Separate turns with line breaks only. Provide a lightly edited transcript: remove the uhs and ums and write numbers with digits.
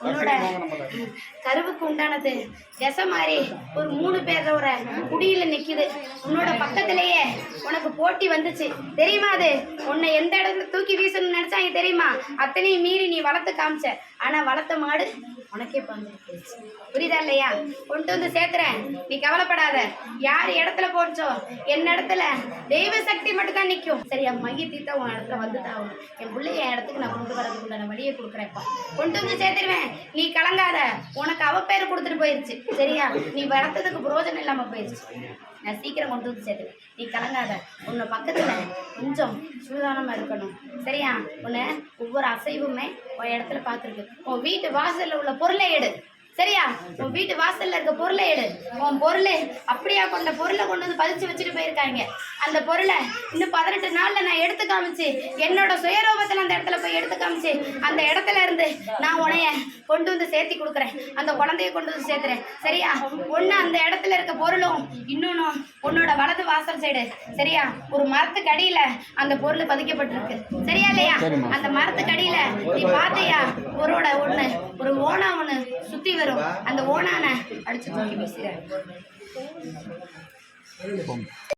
உன்னோட கருவுக்கு உண்டானது திசை மாதிரி ஒரு 3 பேரோட குடியில நிக்குது. உன்னோட பக்கத்திலேயே உனக்கு போட்டி வந்துச்சு தெரியுமா? அது உன்னை எந்த இடத்துல தூக்கி வீசணும்னு நினைச்சாங்க தெரியுமா? அத்தனையும் மீறி நீ வளர்த்து காமிச்ச. ஆனா வளர்த்த மாடு உனக்கே பந்துச்சு. புரியுதா இல்லையா? கொண்டு வந்து சேர்த்துறேன், நீ கவலைப்படாத. யார் இடத்துல போச்சோ என் இடத்துல தெய்வ சக்தி மட்டும் தான் நிற்கும். சரியா? மைய தீர்த்தா உன் இடத்துல வந்துதான் என் பிள்ளைய என் இடத்துக்கு நான் கொண்டு வரதுக்கு உண்டான வழியை கொடுக்குறேன்ப்பா. கொண்டு வந்து சேர்த்துருவேன், நீ கலங்காத. உனக்கு அவ பேர் கொடுத்துட்டு போயிருச்சு. சரியா? நீ வளர்த்ததுக்கு புரோஜனம் இல்லாம போயிருச்சு. நான் சீக்கிரம் கொண்டு வந்து சேர்த்துறேன், நீ கலங்காத. உன்னை பக்கத்துல கொஞ்சம் சூதானமா இருக்கணும். சரியா? உன்னை ஒவ்வொரு அசைவுமே உன் இடத்துல பார்த்துருக்கு. உன் வீட்டு வாசல்ல உள்ள பொருளை எடு. சரியா? உன் வீட்டு வாசல்ல இருக்க பொருளை எடு. உன் பொருளை அப்படியா கொண்ட பொருளை கொண்டு வந்து பதிச்சு வச்சுட்டு போயிருக்காங்க. அந்த பொருளை இன்னும் 18 நாள்ல நான் எடுத்து காமிச்சு என்னோட சுயரூபத்துல அந்த இடத்துல போய் எடுத்து காமிச்சு அந்த இடத்துல இருந்து நான் உன்னைய கொண்டு வந்து சேர்த்தி கொடுக்குறேன். அந்த குழந்தைய கொண்டு வந்து சேர்த்துறேன். சரியா? ஒண்ணு அந்த இடத்துல இருக்க பொருளும் இன்னொன்னும் உன்னோட வலது வாசல் சைடு. சரியா? ஒரு மரத்துக்கு அடியில அந்த பொருள் பதிக்கப்பட்டிருக்கு. சரியா இல்லையா? அந்த மரத்துக்கு அடியில நீ பார்த்தியா? ஒரு ஓனா ஒண்ணு சுத்தி வரும். அந்த ஓனான அடிச்சு தூக்கி வீசுற.